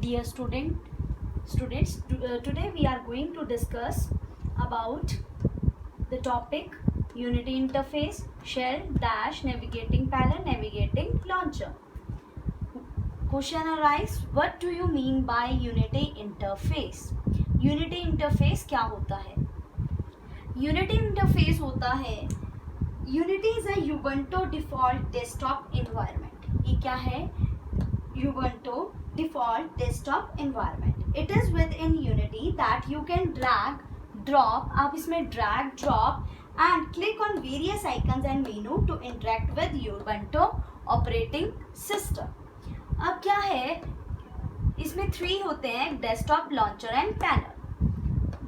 Dear students, today we are going to discuss about the topic Unity Interface, Shell, Dash, Navigating Panel, Navigating Launcher. Question arise, what do you mean by Unity Interface? Unity Interface क्या होता है? Unity Interface होता है, Unity is a Ubuntu default desktop environment. ये क्या है? Ubuntu default desktop environment. It is within Unity that you can drag, drop, आप इसमें drag, drop and click on various icons and menu to interact with Ubuntu operating system. अब क्या है, इसमें 3 होते हैं, desktop, launcher and panel.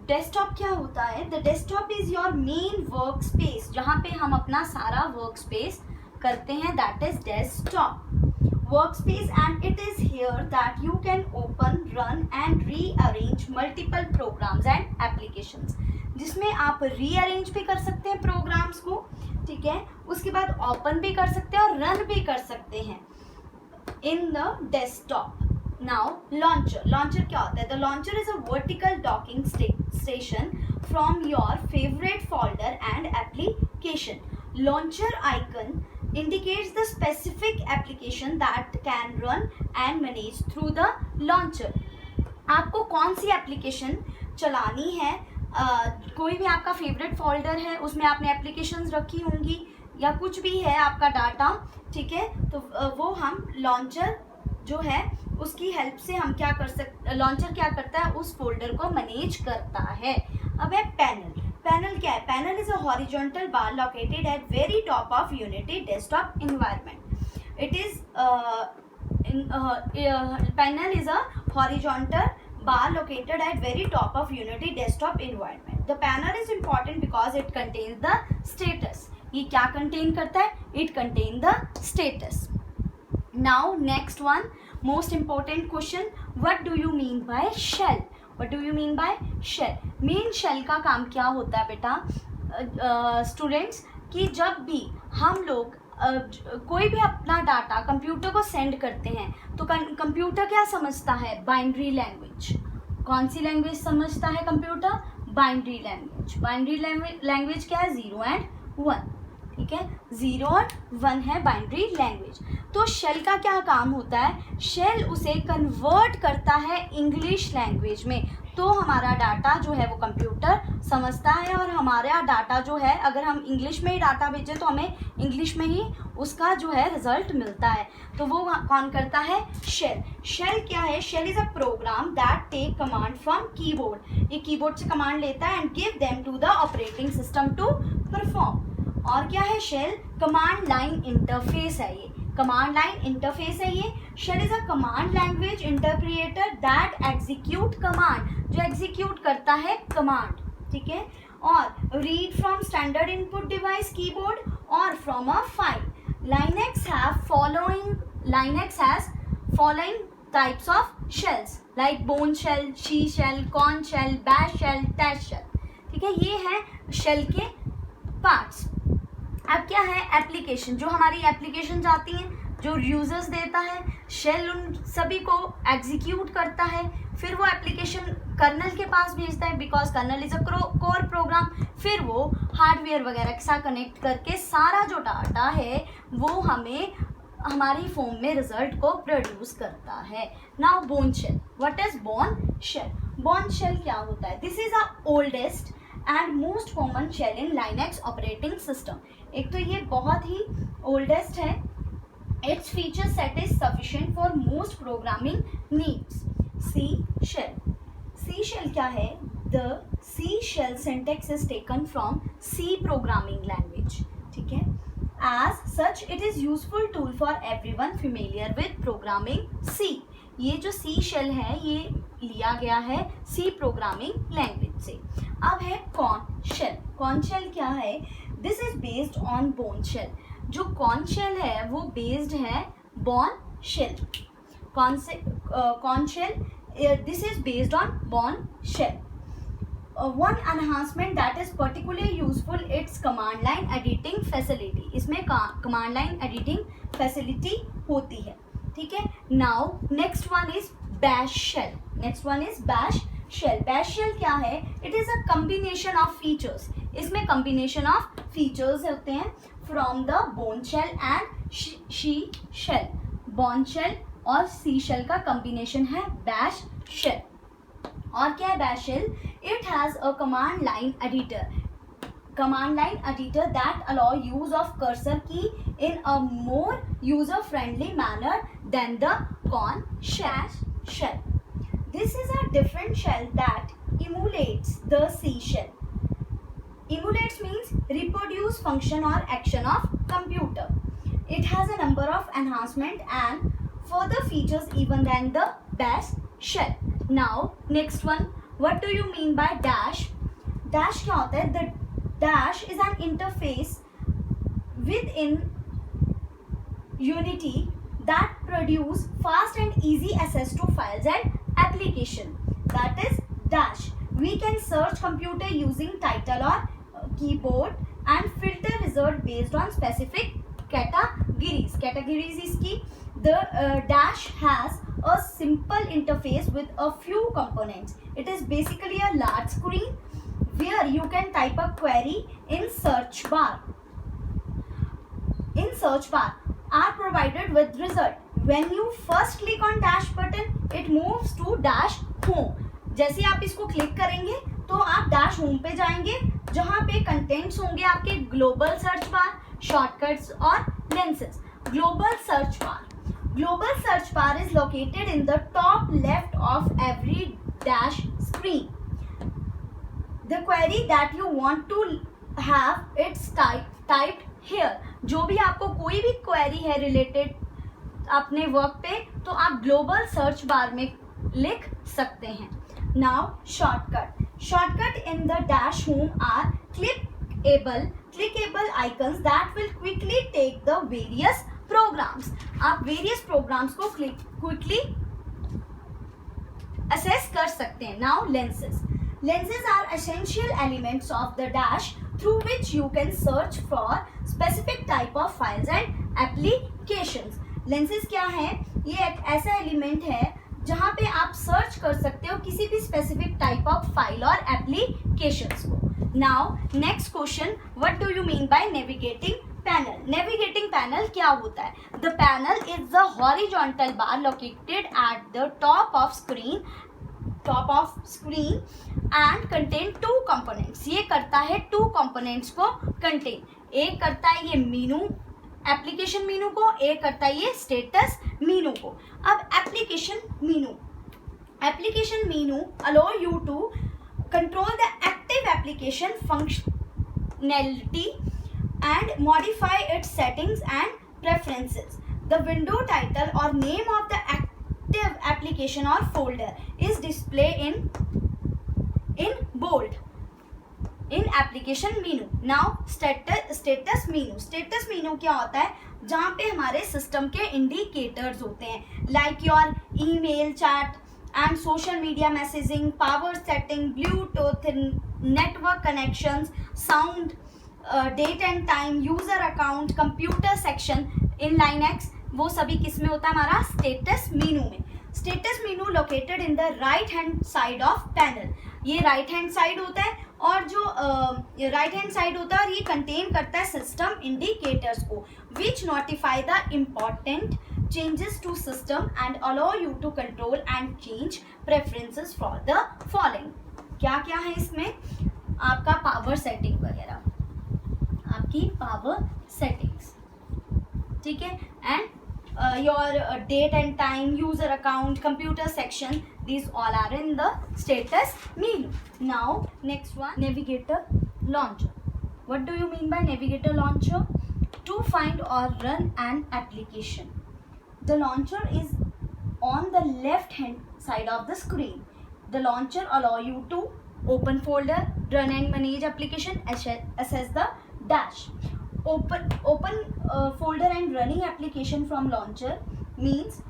Desktop क्या होता है? The desktop is your main work space, जहाँ पे हम अपना सारा वर्क स्पेस करते हैं, that is desktop workspace, and it is here that you can open, run and rearrange multiple programs and applications, जिसमें आप rearrange भी कर सकते हैं programs को, ठीक है, उसके बाद open भी कर सकते हैं और run भी कर सकते हैं in the desktop. Now launcher क्या होता है? The launcher is a vertical docking station from your favorite folder and application. Launcher icon indicates the specific application that can run and manage through the launcher. आपको कौन सी application चलानी है, कोई भी आपका फेवरेट फोल्डर है, उसमें आपने एप्लीकेशंस रखी होंगी या कुछ भी है आपका डाटा, ठीक है, तो वो हम लॉन्चर जो है उसकी हेल्प से हम क्या कर सकते, लॉन्चर क्या करता है, उस फोल्डर को मैनेज करता है. अब है पैनल. पैनल क्या है? Panel is a horizontal bar located at very top of unity desktop environment. It is panel is a horizontal bar located at very top of Unity desktop environment. The panel is important because it contains the status. ये क्या contain करता है? It contain the status. Now next one, most important question, what do you mean by shell? What do you mean by shell? Main shell का काम क्या होता है बेटा स्टूडेंट्स, कि जब भी हम लोग कोई भी अपना डाटा कंप्यूटर को सेंड करते हैं तो कंप्यूटर क्या समझता है? Binary language. कौन सी लैंग्वेज समझता है computer? Binary language. Binary language क्या है? 0 and 1, ठीक है, 0 और 1 है बाइनरी लैंग्वेज. तो शेल का क्या काम होता है? शेल उसे कन्वर्ट करता है इंग्लिश लैंग्वेज में, तो हमारा डाटा जो है वो कंप्यूटर समझता है और हमारा डाटा जो है, अगर हम इंग्लिश में ही डाटा भेजें तो हमें इंग्लिश में ही उसका जो है रिजल्ट मिलता है. तो वो कौन करता है? शेल. शेल क्या है? Shell is a program that take command from keyboard. ये कीबोर्ड से कमांड लेता है and give them to the operating system to perform. और क्या है शेल? कमांड लाइन इंटरफेस है ये. कमांड लाइन इंटरफेस है ये. Shell is a command language interpreter that execute command, जो एग्जीक्यूट करता है कमांड, ठीक है, और read from standard input device keyboard और from a file. Linux has following types of shells like bone shell, she shell, corn shell, bash shell, dash shell, ठीक है, ये है शेल के पार्ट्स. अब क्या है? एप्लीकेशन. जो हमारी एप्लीकेशन जाती हैं, जो यूजर्स देता है, शेल उन सभी को एग्जीक्यूट करता है, फिर वो एप्लीकेशन कर्नल के पास भेजता है, because kernel is a core program. फिर वो हार्डवेयर वगैरह के साथ कनेक्ट करके सारा जो डाटा है वो हमें हमारी फॉर्म में रिजल्ट को प्रोड्यूस करता है. Now Bourne shell. What is Bourne shell? Bourne shell क्या होता है? This is a oldest and most common shell in Linux operating system. एक तो ये बहुत ही ओल्डेस्ट है. Its feature set is sufficient for most programming needs. C shell. C shell क्या है? The C shell syntax is taken from C programming language, ठीक है. As such, it is useful tool for everyone familiar with programming C. ये जो C shell है ये लिया गया है C प्रोग्रामिंग लैंग्वेज से. अब है कॉर्न शेल. कॉर्न शेल क्या है? This is based on Bourne shell. जो कॉर्न शेल है वो बेस्ड है Bourne shell. Korn shell, this is based on Bourne shell. One enhancement that is particularly useful, it's command line editing facility. इसमें command line editing facility होती है, ठीक है. Now next one is bash shell. Next one is bash shell. Bash shell क्या है? It is a combination of features. इसमें combination of features होते हैं from the bone shell and she shell. Bone shell और sea shell का combination है bash shell. और क्या है bash shell? It has a command line editor. Command line editor that allow use of cursor key in a more user friendly manner than the corn shell. This is a different shell that emulates the C shell. Emulates means reproduce function or action of computer. It has a number of enhancement and further features even than the bash shell. Now next one, what do you mean by dash? Dash क्या होता है? The dash is an interface within Unity that produce fast and easy access to files and application. That is dash. We can search computer using title or keyboard and filter result based on specific categories. Categories is key. The dash has a simple interface with a few components. It is basically a large screen where you can type a query in search bar. In search bar are provided with result. When you first click on dash button, it moves to dash home. जैसे आप इसको click करेंगे तो आप dash home पे जाएंगे जहाँ पे कंटेंट्स होंगे आपके ग्लोबल सर्च बार, शॉर्टकट्स और lenses. Global search bar. Global search bar is located in the top left of every dash screen. The query that you want to have it's typed here. जो भी आपको कोई भी query है related अपने work पे तो आप global search bar में लिख सकते हैं. Now shortcut. Shortcut in the dash home are clickable icons that will quickly take the various programs. आप various programs को quickly access कर सकते हैं. Now lenses. Lenses are essential elements of the dash through which you can search for specific type of files and applications. Lenses क्या है? ये एक ऐसा एलिमेंट है जहाँ पे आप सर्च कर सकते हो किसी भी स्पेसिफिक टाइप ऑफ फाइल और एप्लीकेशंस को. Now next question, what do you mean bye navigating panel? Navigating panel क्या होता है? The panel is the horizontal bar located at the top of screen and contain two components. ये करता है two components को contain. एक करता है ये मीनू, एप्लीकेशन मीनू को, एक करता है ये स्टेटस मीनू को. अब application menu allow you to control the active application functionality and modify its settings and preferences. The window title or name of the active application or folder is displayed in bold in application menu. Now status menu. Status menu क्या होता है? जहाँ पे हमारे system के indicators होते हैं like your email, chat and social media messaging, power setting, Bluetooth, network connections, sound, date and time, user account, computer section in Linux. वो सभी किस में होता है? हमारा स्टेटस मीनू में. Status Meenu located in the right hand side of panel. ये right hand side होता है और जो राइट हैंड साइड होता है और ये कंटेन करता है सिस्टम इंडिकेटर्स को which notify the important changes to system and allow you to control and change preferences for the following. क्या क्या है इसमें? आपका पावर सेटिंग वगैरह, आपकी पावर सेटिंग्स, ठीक है, and your date and time, user account, computer section, these all are in the status menu. Now next one, navigator launcher. What do you mean by navigator launcher? To find or run an application. The launcher is on the left hand side of the screen. The launcher allow you to open folder, run and manage application, access the dash. Open folder and running application from launcher means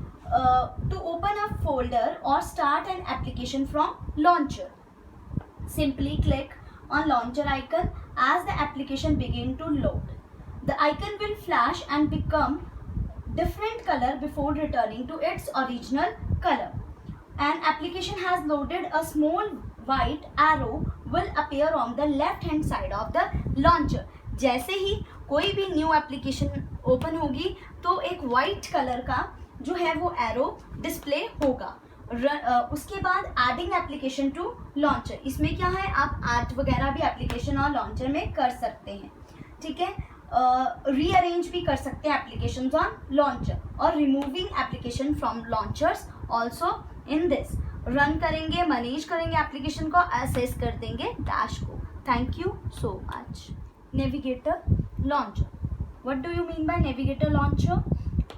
to open a folder or start an application from launcher. Simply click on launcher icon as the application begin to load. The icon will flash and become different color before returning to its original color. an application has loaded, a small white arrow will appear on the left hand side of the launcher. जैसे ही कोई भी new application open होगी तो एक white colour का जो है वो एरो डिस्प्ले होगा. उसके बाद एडिंग एप्लीकेशन टू लॉन्चर. इसमें क्या है, आप ऐड वगैरह भी एप्लीकेशन और लॉन्चर में कर सकते हैं. ठीक है, रीअरेंज भी कर सकते हैं एप्लीकेशन ऑन लॉन्चर और removing application from launchers also in this. Run करेंगे, मैनेज करेंगे एप्लीकेशन को, असेस कर देंगे डैश को. Thank you so much. Navigator launcher. What do you mean by navigator launcher?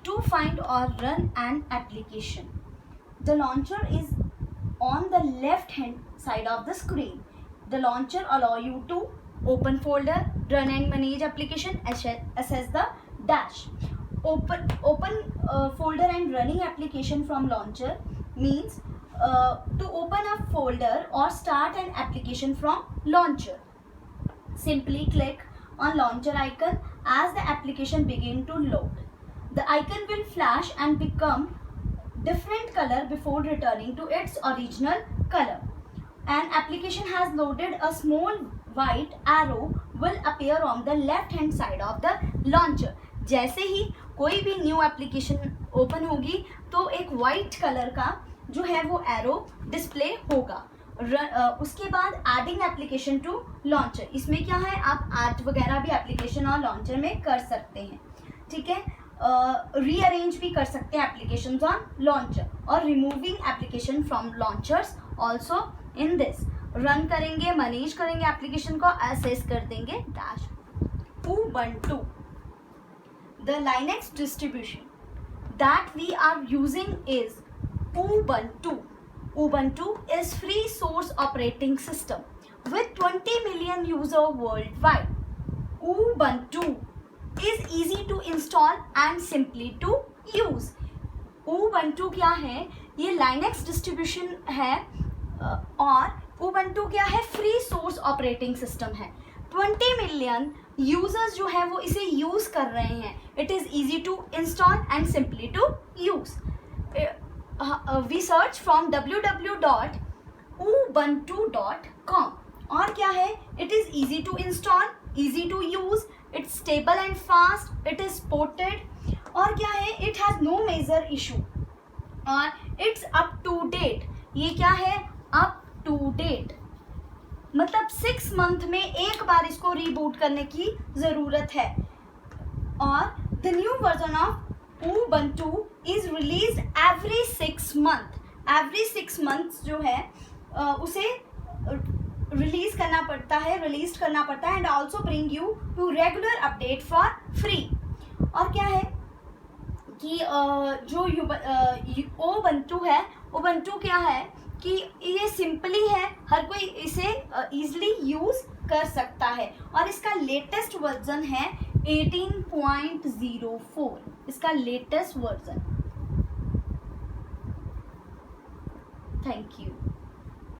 To find और run an application. The launcher is on the left hand side of the screen. The launcher allow you to open folder, run and manage application, access the dash. Open folder and running application from launcher means to open a folder or start an application from launcher. Simply click on launcher icon as the application begin to load. The icon will flash and become different color before returning to its original color. An application has loaded, a small white arrow will appear on the left hand side of the launcher. जैसे ही कोई भी new application open होगी तो एक white colour का जो है वो एरो डिस्प्ले होगा. उसके बाद एडिंग एप्लीकेशन टू लॉन्चर. इसमें क्या है, आप ऐड वगैरह भी एप्लीकेशन और लॉन्चर में कर सकते हैं. ठीक है, रीअरेंज भी कर सकते हैं एप्लीकेशन ऑन लॉन्चर और removing application from launchers also in this. Run करेंगे, मैनेज करेंगे एप्लीकेशन को, असेस कर देंगे dash. Ubuntu. The Linux distribution that we are using is Ubuntu. Ubuntu is free source operating system with 20 million users worldwide. Ubuntu is easy to install and simply to use. Ubuntu क्या है, ये Linux distribution है और Ubuntu क्या है, free source operating system है. 20 million users जो है वो इसे यूज कर रहे हैं. It is easy to install and simply to use. We search from www.ubuntu.com. और क्या है, it is easy to install, easy to use, it's stable and fast, it is ported. और क्या है, it has no major issue और it's up to date. ये क्या है, up to date मतलब 6 मंथ में एक बार इसको रीबूट करने की ज़रूरत है. और the new version of Ubuntu is released every 6 month. Every 6 months जो है उसे रिलीज करना पड़ता है and also bring you to regular update for free. और क्या है कि जो Ubuntu है, Ubuntu क्या है कि ये सिंपली है, हर कोई इसे ईजिली यूज़ कर सकता है. और इसका लेटेस्ट वर्जन है 18.04. इसका लेटेस्ट वर्जन. Thank you.